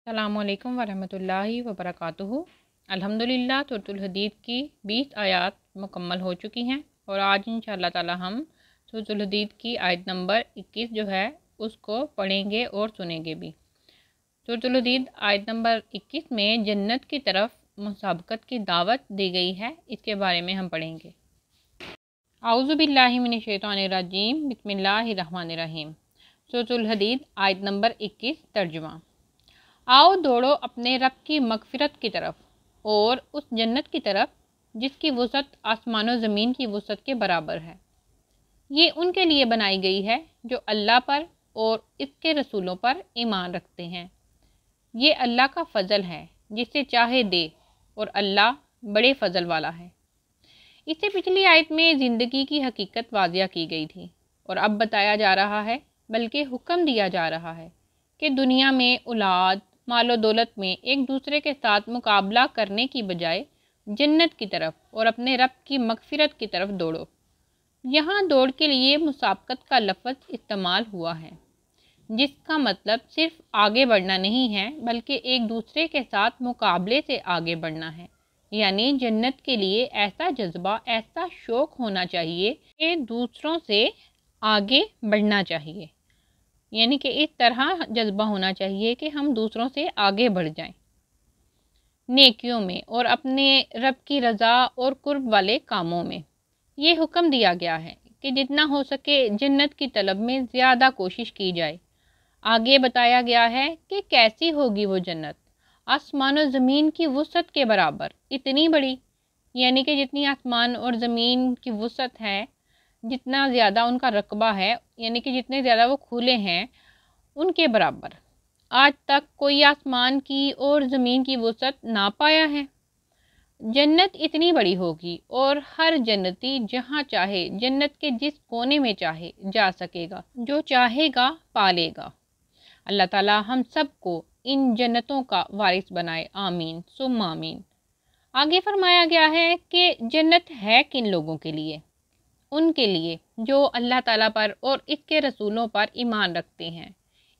अस्सलामुअलैकुम वरहमतुल्लाहि वबरकातुहू। अल्हम्दुलिल्लाह सूरतुल हदीद की 20 आयत मुकम्मल हो चुकी हैं और आज इंशाअल्लाह ताला हम सूरतुल हदीद की आयत नंबर 21 जो है उसको पढ़ेंगे और सुनेंगे भी। सूरतुल हदीद आयत नंबर 21 में जन्नत की तरफ मुसाबकत की दावत दी गई है, इसके बारे में हम पढ़ेंगे। आऊज़ु बिल्लाहि मिनश शैतानिर रजीम, बिस्मिल्लाहिर रहमानिर रहीम। सूरतुल हदीद आयत नंबर 21 तर्जुमा। आओ दौड़ो अपने रब की मगफिरत की तरफ और उस जन्नत की तरफ जिसकी वुसअत आसमानों ज़मीन की वुसअत के बराबर है। ये उनके लिए बनाई गई है जो अल्लाह पर और इसके रसूलों पर ईमान रखते हैं। ये अल्लाह का फ़ज़ल है जिसे चाहे दे और अल्लाह बड़े फ़ज़ल वाला है। इससे पिछली आयत में ज़िंदगी की हकीकत वाज़िया की गई थी और अब बताया जा रहा है, बल्कि हुक्म दिया जा रहा है कि दुनिया में औलाद मालो दौलत में एक दूसरे के साथ मुकाबला करने की बजाय जन्नत की तरफ और अपने रब की मगफिरत की तरफ दौड़ो। यहाँ दौड़ के लिए मुसाबकत का लफ्ज़ इस्तेमाल हुआ है, जिसका मतलब सिर्फ आगे बढ़ना नहीं है बल्कि एक दूसरे के साथ मुकाबले से आगे बढ़ना है। यानी जन्नत के लिए ऐसा जज्बा, ऐसा शौक़ होना चाहिए कि दूसरों से आगे बढ़ना चाहिए। यानी कि इस तरह जज्बा होना चाहिए कि हम दूसरों से आगे बढ़ जाएं नेकियों में और अपने रब की रज़ा और कुर्ब वाले कामों में। ये हुक्म दिया गया है कि जितना हो सके जन्नत की तलब में ज़्यादा कोशिश की जाए। आगे बताया गया है कि कैसी होगी वो जन्नत, आसमान और ज़मीन की वुसअत के बराबर, इतनी बड़ी। यानी कि जितनी आसमान और ज़मीन की वुसअत है, जितना ज़्यादा उनका रकबा है, यानी कि जितने ज़्यादा वो खुले हैं उनके बराबर। आज तक कोई आसमान की और ज़मीन की वुसअत ना पाया है। जन्नत इतनी बड़ी होगी और हर जन्नती जहाँ चाहे, जन्नत के जिस कोने में चाहे जा सकेगा, जो चाहेगा पालेगा। अल्लाह ताला हम सबको इन जन्नतों का वारिस बनाए, आमीन सुम्मा आमीन। आगे फरमाया गया है कि जन्नत है किन लोगों के लिए? उनके लिए जो अल्लाह ताला पर और इसके रसूलों पर ईमान रखते हैं।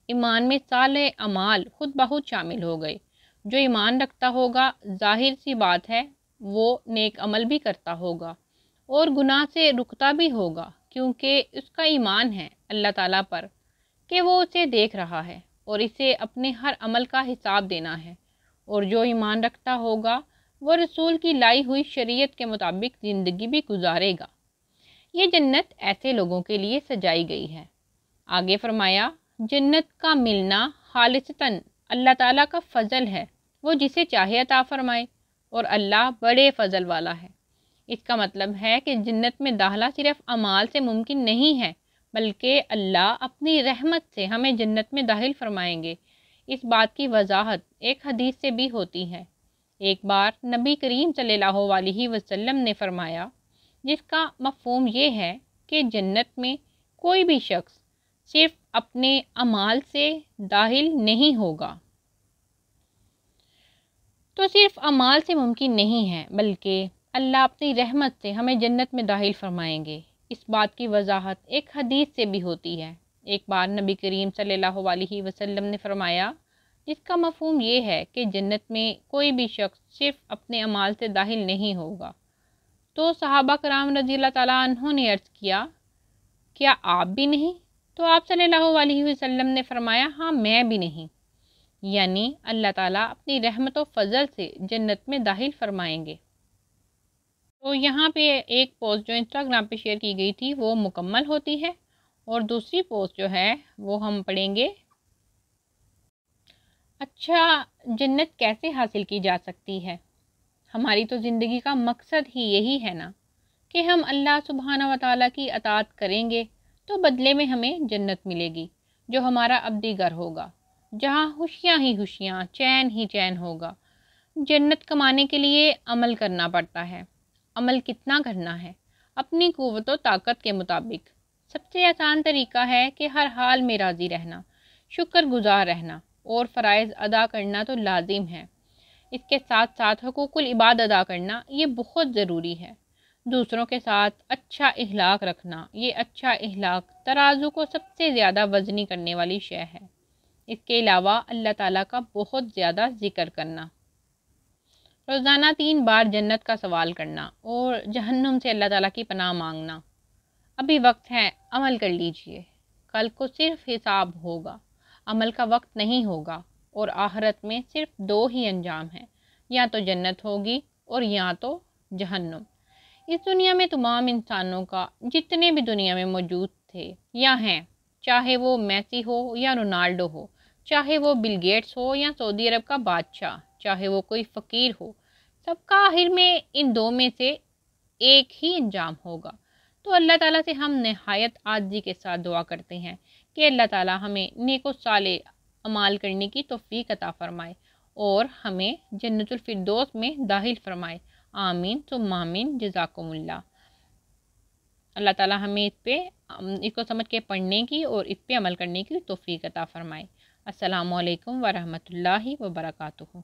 ईमान में साले अमाल खुद बहुत शामिल हो गए। जो ईमान रखता होगा, जाहिर सी बात है वो नेक अमल भी करता होगा और गुनाह से रुकता भी होगा, क्योंकि उसका ईमान है अल्लाह ताला पर कि वो उसे देख रहा है और इसे अपने हर अमल का हिसाब देना है। और जो ईमान रखता होगा वो रसूल की लाई हुई शरीयत के मुताबिक ज़िंदगी भी गुजारेगा। ये जन्नत ऐसे लोगों के लिए सजाई गई है। आगे फरमाया, जन्नत का मिलना खालिसतन अल्लाह ताला का फ़ज़ल है, वो जिसे चाहे अता फरमाए और अल्लाह बड़े फ़ज़ल वाला है। इसका मतलब है कि जन्नत में दाखिला सिर्फ अमाल से मुमकिन नहीं है, बल्कि अल्लाह अपनी रहमत से हमें जन्नत में दाखिल फरमाएंगे। इस बात की वजाहत एक हदीस से भी होती है। एक बार नबी करीम सल्लल्लाहु अलैहि वसल्लम ने फरमाया, जिसका मफ़हूम ये है कि जन्नत में कोई भी शख्स सिर्फ अपने अमाल से दाखिल नहीं होगा, तो सिर्फ अमाल से मुमकिन नहीं है, बल्कि अल्लाह अपनी रहमत से हमें जन्नत में दाखिल फरमाएंगे। इस बात की वजाहत एक हदीस से भी होती है। एक बार नबी करीम सल्लल्लाहु अलैहि वसल्लम ने फरमाया, जिसका मफ़हूम ये है कि जन्नत में कोई भी शख्स सिर्फ अपने अमाल से दाखिल नहीं होगा। तो सहाबा कराम रज़ियल्लाहु ताला अन्हों ने अर्ज़ किया, क्या आप भी नहीं? तो आप सल्लल्लाहु अलैहि वसल्लम ने फरमाया, हाँ मैं भी नहीं। यानी अल्लाह ताला अपनी रहमत व फ़ज़ल से जन्नत में दाखिल फरमाएंगे। तो यहाँ पे एक पोस्ट जो इंस्टाग्राम पे शेयर की गई थी वो मुकम्मल होती है और दूसरी पोस्ट जो है वो हम पढ़ेंगे। अच्छा, जन्नत कैसे हासिल की जा सकती है? हमारी तो ज़िंदगी का मकसद ही यही है ना कि हम अल्लाह सुब्हाना व तआला की अताअत करेंगे तो बदले में हमें जन्नत मिलेगी, जो हमारा अब्दी घर होगा, जहाँ खुशियाँ ही खुशियाँ, चैन ही चैन होगा। जन्नत कमाने के लिए अमल करना पड़ता है। अमल कितना करना है? अपनी क़ुव्वत व ताकत के मुताबिक। सबसे आसान तरीका है कि हर हाल में राज़ी रहना, शुक्रगुज़ार रहना और फ़राइज़ अदा करना तो लाजिम है। इसके साथ साथ हुकूकुल इबाद अदा करना ये बहुत ज़रूरी है। दूसरों के साथ अच्छा इखलाक रखना, ये अच्छा इखलाक तराजू को सबसे ज़्यादा वज़नी करने वाली शय है। اس کے علاوہ اللہ تعالیٰ کا بہت زیادہ ذکر کرنا، روزانہ 3 بار جنت کا سوال کرنا اور جہنم سے اللہ تعالیٰ کی پناہ مانگنا۔ ابھی وقت ہے، عمل کر لیجئے، کل کو صرف حساب ہوگا، عمل کا وقت نہیں ہوگا، اور آخرت میں صرف 2 ہی انجام ہیں، یا تو جنت ہوگی اور یا تو جہنم۔ اس دنیا میں تمام انسانوں کا جتنے بھی دنیا میں موجود تھے یا ہیں، چاہے وہ میسی ہو یا رونالڈو ہو، چاہے وہ بل گیٹس ہو یا سعودی عرب کا بادشاہ، چاہے وہ کوئی فقیر ہو، سب کا آخر میں ان 2 میں سے ایک ہی انجام ہوگا۔ تو اللہ تعالیٰ سے ہم نہایت عاجزی کے ساتھ دعا کرتے ہیں کہ اللہ تعالیٰ ہمیں نیک و صالح اعمال کرنے کی توفیق عطا فرمائے اور ہمیں جنت الفردوس میں داخل فرمائے۔ آمین ثم آمین، جزاکم اللہ۔ اللہ تعالیٰ ہمیں اس کو سمجھ کے پڑھنے کی اور اس پہ عمل کرنے کی توفیق عطا فرمائے۔ السلام علیکم ورحمۃ اللہ وبرکاتہ۔